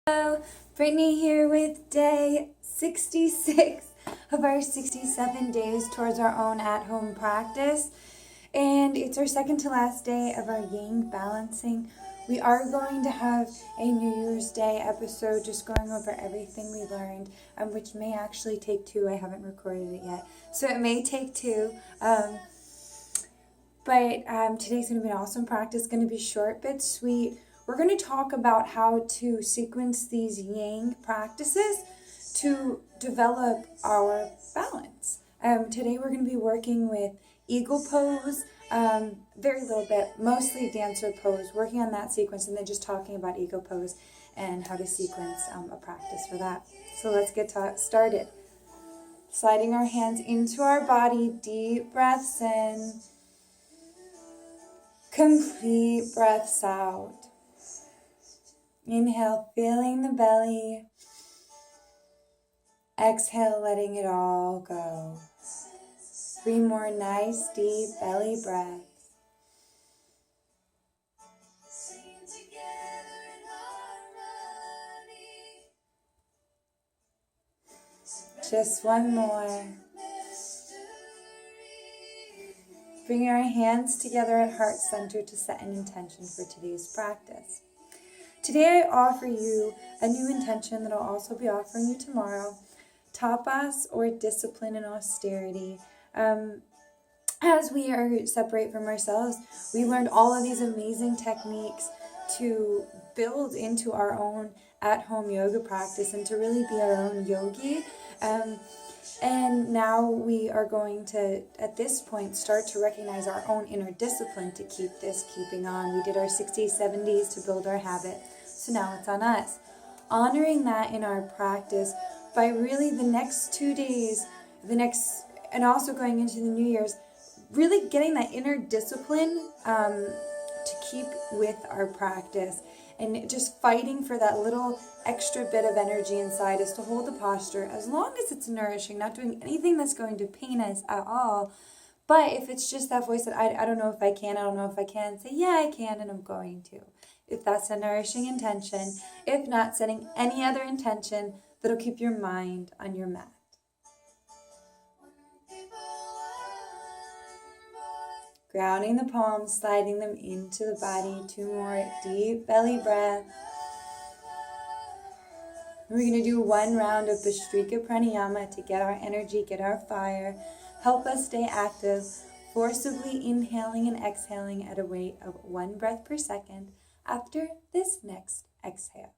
Hello, Brittany here with day 66 of our 67 days towards our own at-home practice. And it's our second to last day of our yang balancing. We are going to have a New Year's Day episode just going over everything we learned, which may actually take two. I haven't recorded it yet, so it may take two. But today's going to be an awesome practice, going to be short but sweet. We're going to talk about how to sequence these yang practices to develop our balance. Today we're going to be working with eagle pose, very little bit, mostly dancer pose, working on that sequence, and then just talking about eagle pose and how to sequence a practice for that. So let's get started. Sliding our hands into our body, deep breaths in. Complete breaths out. Inhale, filling the belly. Exhale, letting it all go. 3 more nice, deep belly breaths. Just one more. Bring our hands together at heart center to set an intention for today's practice. Today I offer you a new intention that I'll also be offering you tomorrow. Tapas, or discipline and austerity. As we are separate from ourselves, we learned all of these amazing techniques to build into our own at-home yoga practice and to really be our own yogi. And now we are going to, at this point, start to recognize our own inner discipline to keep this keeping on. We did our 67 days to build our habit, so now it's on us. Honoring that in our practice by really the next 2 days, and also going into the New Year's, really getting that inner discipline to keep with our practice. And just fighting for that little extra bit of energy inside us to hold the posture as long as it's nourishing, not doing anything that's going to pain us at all. But if it's just that voice that I don't know if I can, say, yeah, I can, and I'm going to. If that's a nourishing intention. If not, setting any other intention that'll keep your mind on your mat. Grounding the palms, sliding them into the body. 2 more deep belly breath. We're going to do 1 round of Bhastrika Pranayama to get our energy, get our fire, help us stay active, forcibly inhaling and exhaling at a rate of 1 breath per second after this next exhale.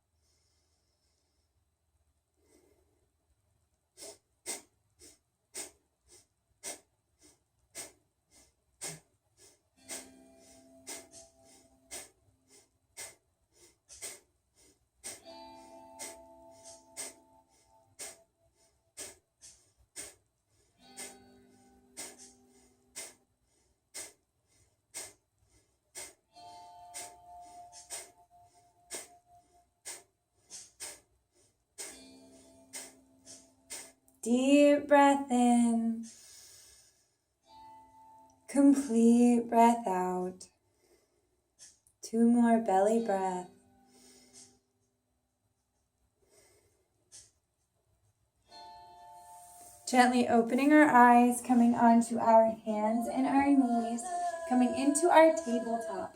Deep breath in. Complete breath out. 2 more belly breaths. Gently opening our eyes, coming onto our hands and our knees, coming into our tabletop.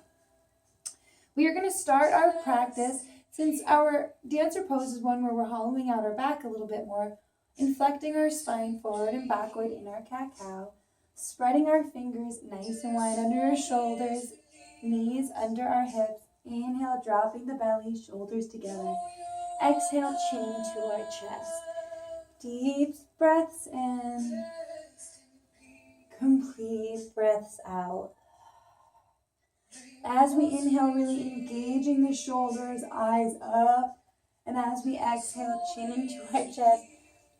We are going to start our practice, since our dancer pose is one where we're hollowing out our back a little bit more, inflecting our spine forward and backward in our cat-cow, spreading our fingers nice and wide under our shoulders, knees under our hips. Inhale, dropping the belly, shoulders together. Exhale, chin to our chest. Deep breaths in. Complete breaths out. As we inhale, really engaging the shoulders, eyes up. And as we exhale, chin into our chest,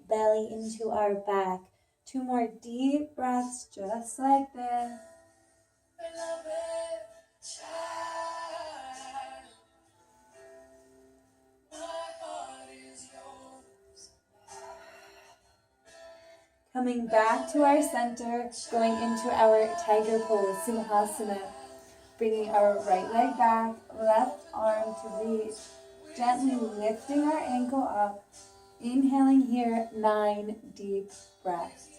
belly into our back. 2 more deep breaths, just like this. Coming back to our center, going into our tiger pose, Simhasana. Bringing our right leg back, left arm to reach. Gently lifting our ankle up. Inhaling here, 9 deep breaths.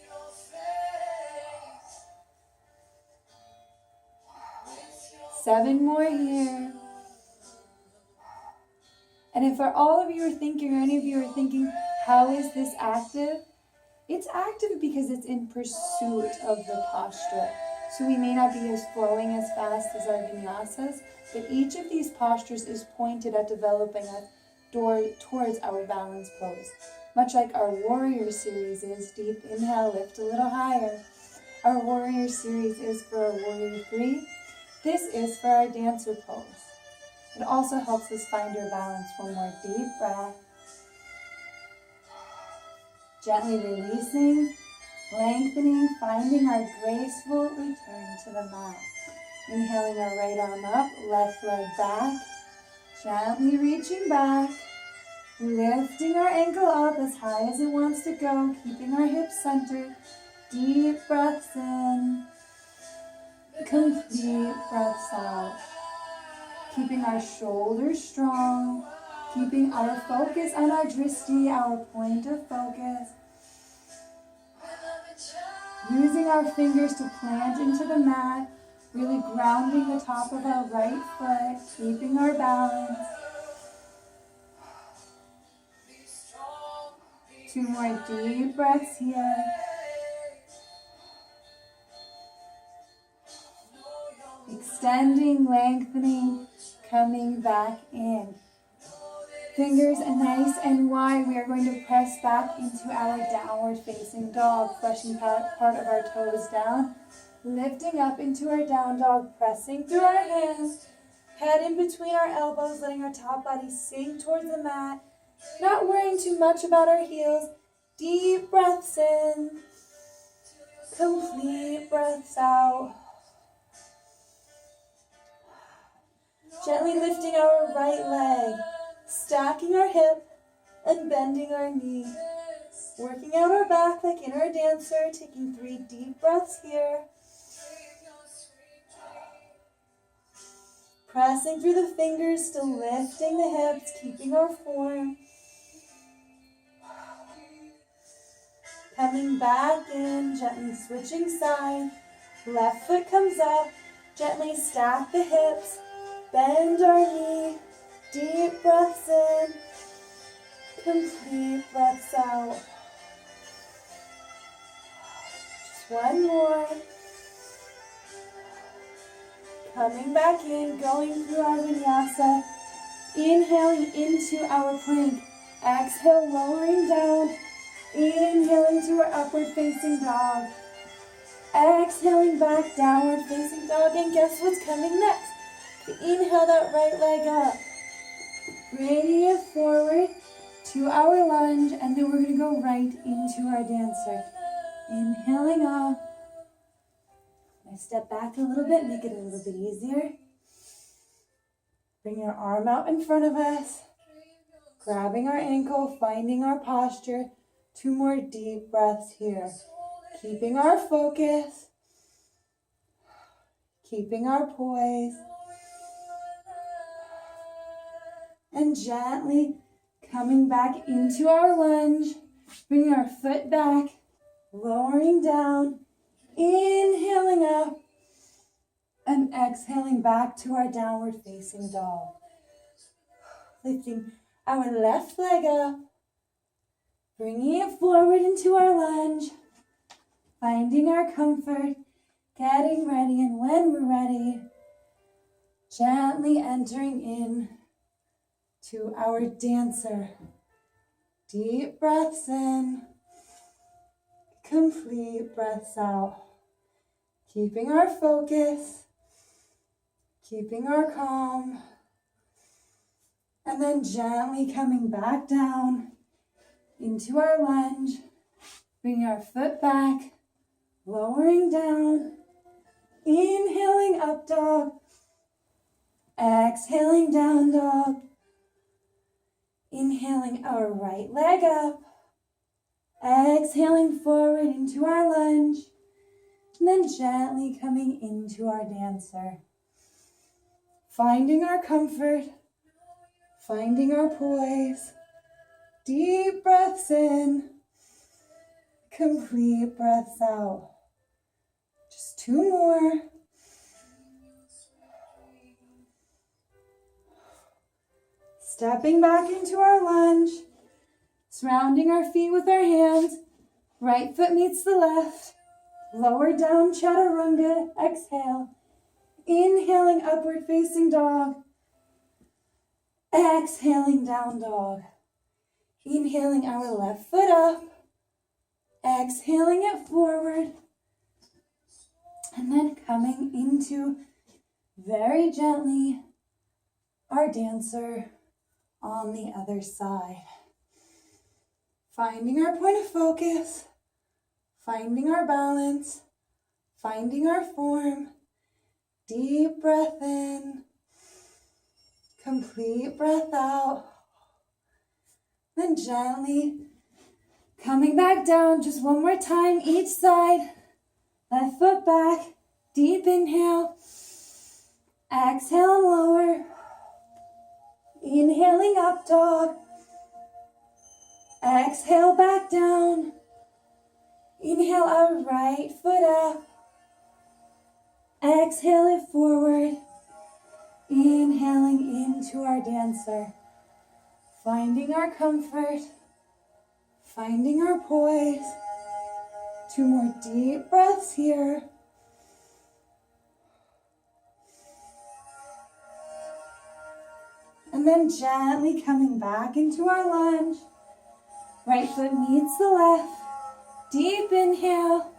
Seven more here. And if for all of you are thinking, or any of you are thinking, how is this active? It's active because it's in pursuit of the posture. So we may not be as flowing as fast as our vinyasas, but each of these postures is pointed at developing us towards our balance pose. Much like our warrior series is, deep inhale, lift a little higher. Our warrior series is for our warrior 3. This is for our dancer pose. It also helps us find our balance. One more deep breath. Gently releasing, lengthening, finding our graceful return to the mat. Inhaling our right arm up, left leg back. Gently reaching back. Lifting our ankle up as high as it wants to go, keeping our hips centered. Deep breaths in. Complete breaths out. Keeping our shoulders strong. Keeping our focus on our drishti, our point of focus. Using our fingers to plant into the mat. Really grounding the top of our right foot. Keeping our balance. 2 more deep breaths here. Extending, lengthening, coming back in. Fingers nice and wide. We are going to press back into our downward facing dog, fleshing part of our toes down. Lifting up into our down dog, pressing through our hands. Head in between our elbows, letting our top body sink towards the mat. Not worrying too much about our heels. Deep breaths in. Complete breaths out. Gently lifting our right leg. Stacking our hip and bending our knee. Working out our back like in our dancer. Taking 3 deep breaths here. Pressing through the fingers, still lifting the hips, keeping our form. Coming back in, gently switching sides. Left foot comes up, gently stack the hips, bend our knee, deep breaths in, complete breaths out. Just one more. Coming back in, going through our vinyasa, inhaling into our plank, exhale, lowering down, inhaling to our upward facing dog, exhaling back, downward facing dog, and guess what's coming next? Inhale that right leg up, bringing it forward to our lunge, and then we're going to go right into our dancer. Inhaling up. I step back a little bit, make it a little bit easier. Bring your arm out in front of us. Grabbing our ankle, finding our posture. 2 more deep breaths here. Keeping our focus. Keeping our poise. And gently coming back into our lunge. Bringing our foot back. Lowering down. Inhaling up and exhaling back to our downward facing dog. Lifting our left leg up, bringing it forward into our lunge, finding our comfort, getting ready, and when we're ready, gently entering in to our dancer. Deep breaths in, complete breaths out. Keeping our focus, keeping our calm, and then gently coming back down into our lunge, bringing our foot back, lowering down, inhaling up dog, exhaling down dog, inhaling our right leg up, exhaling forward into our lunge, and then gently coming into our dancer. Finding our comfort, Finding our poise. Deep breaths in. Complete breaths out. Just 2 more. Stepping back into our lunge. Surrounding our feet with our hands. Right foot meets the left. Lower down chaturanga. Exhale. Inhaling upward facing dog. Exhaling down dog. Inhaling our left foot up. Exhaling it forward. And then coming into, very gently, our dancer on the other side. Finding our point of focus. Finding our balance. Finding our form. Deep breath in. Complete breath out. Then gently coming back down just one more time each side. Left foot back. Deep inhale. Exhale and lower. Inhaling up dog. Exhale back down. Inhale our right foot up. Exhale it forward. Inhaling into our dancer. Finding our comfort. Finding our poise. 2 more deep breaths here. And then gently coming back into our lunge. Right foot meets the left. Deep inhale.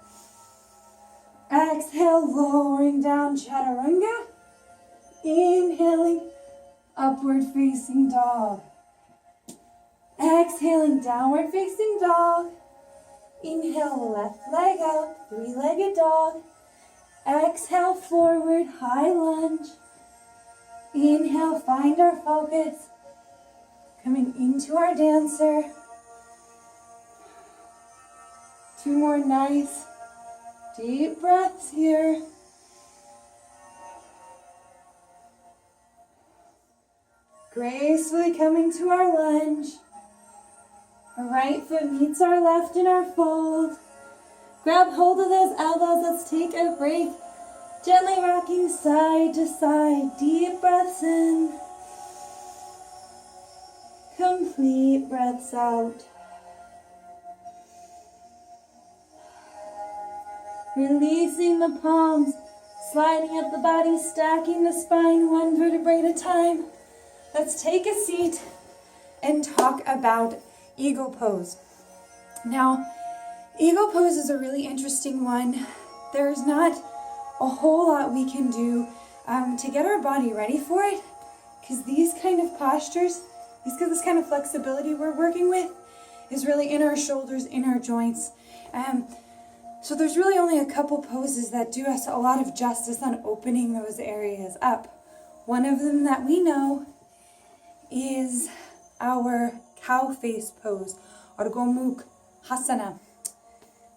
Exhale, lowering down chaturanga. Inhaling, upward facing dog. Exhaling, downward facing dog. Inhale, left leg out, 3-legged dog. Exhale, forward, high lunge. Inhale, find our focus. Coming into our dancer. 2 more nice deep breaths here. Gracefully coming to our lunge. Our right foot meets our left in our fold. Grab hold of those elbows. Let's take a break. Gently rocking side to side. Deep breaths in. Complete breaths out. Releasing the palms. Sliding up the body. Stacking the spine 1 vertebrae at a time. Let's take a seat and talk about eagle pose. Now, eagle pose is a really interesting one. There's not a whole lot we can do to get our body ready for it, because these kind of postures, this kind of flexibility we're working with is really in our shoulders, in our joints. So there's really only a couple poses that do us a lot of justice on opening those areas up. One of them that we know is our cow face pose, Ardha Mukha Hasana.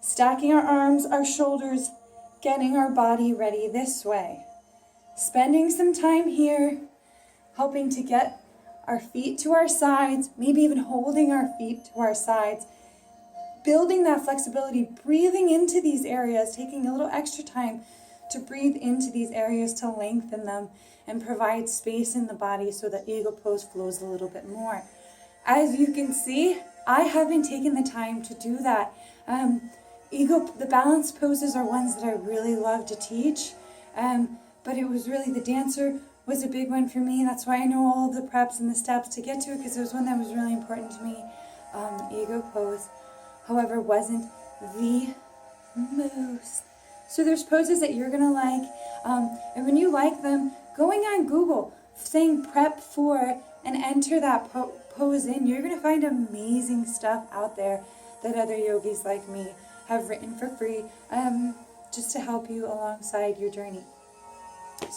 Stacking our arms, our shoulders, getting our body ready this way. Spending some time here, helping to get our feet to our sides, maybe even holding our feet to our sides. Building that flexibility, breathing into these areas, taking a little extra time to breathe into these areas to lengthen them and provide space in the body so that eagle pose flows a little bit more. As you can see, I haven't taken the time to do that. The balance poses are ones that I really love to teach, but it was really, the dancer was a big one for me. That's why I know all of the preps and the steps to get to it, because it was one that was really important to me. Eagle pose, however, wasn't the most. So there's poses that you're gonna like, and when you like them, going on Google, saying prep for, and enter that pose in, you're gonna find amazing stuff out there that other yogis like me have written for free, just to help you alongside your journey.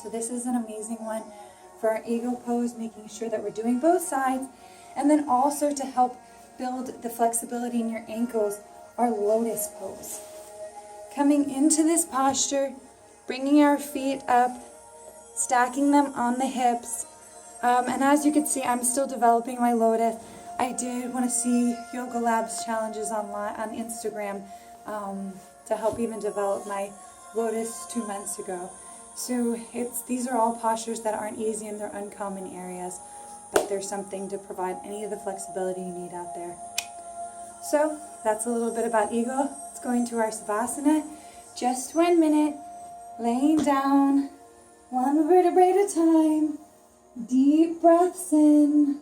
So this is an amazing one for our eagle pose, making sure that we're doing both sides, and then also to help build the flexibility in your ankles, our lotus pose. Coming into this posture, bringing our feet up, stacking them on the hips, And as you can see, I'm still developing my lotus. I did want to see Yoga Labs challenges on Instagram to help even develop my lotus 2 months ago. So these are all postures that aren't easy and they're uncommon areas, but there's something to provide any of the flexibility you need out there. So that's a little bit about Eagle. Let's go into our Savasana. Just 1 minute, laying down, one vertebrae at a time. Deep breaths in,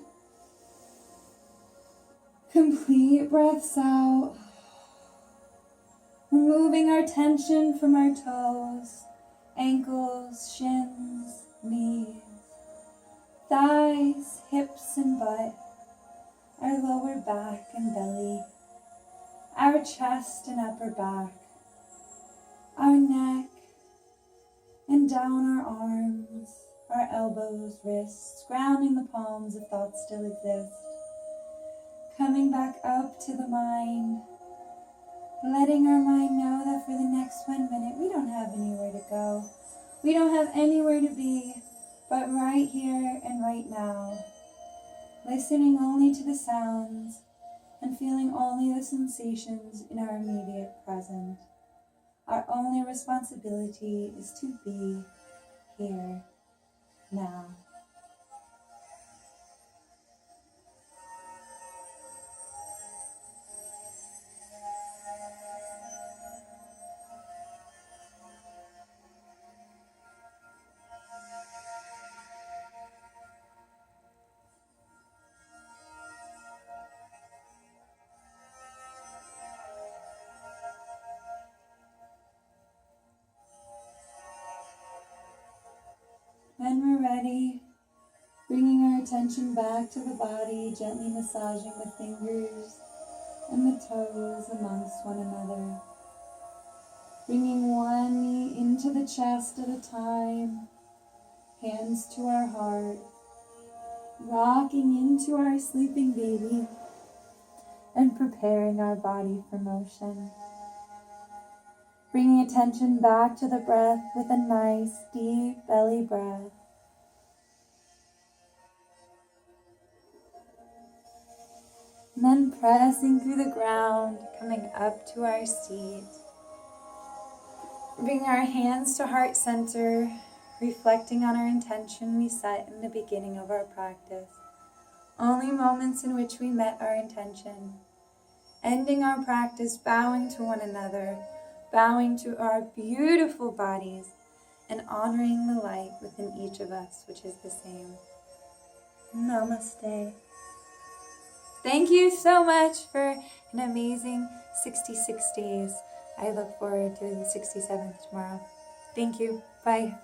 complete breaths out. Removing our tension from our toes, ankles, shins, knees, thighs, hips and butt, our lower back and belly, our chest and upper back, our neck, and down our arms, our elbows, wrists, grounding the palms if thoughts still exist. Coming back up to the mind, letting our mind know that for the next 1 minute we don't have anywhere to go. We don't have anywhere to be, but right here and right now. Listening only to the sounds and feeling only the sensations in our immediate present. Our only responsibility is to be here now. When we're ready, bringing our attention back to the body, gently massaging the fingers and the toes amongst one another. Bringing one knee into the chest at a time, hands to our heart, rocking into our sleeping baby, and preparing our body for motion. Bringing attention back to the breath with a nice deep belly breath. And then pressing through the ground, coming up to our seat. Bring our hands to heart center, reflecting on our intention we set in the beginning of our practice. Only moments in which we met our intention. Ending our practice bowing to one another, bowing to our beautiful bodies, and honoring the light within each of us, which is the same. Namaste. Thank you so much for an amazing 66 days. I look forward to the 67th tomorrow. Thank you. Bye.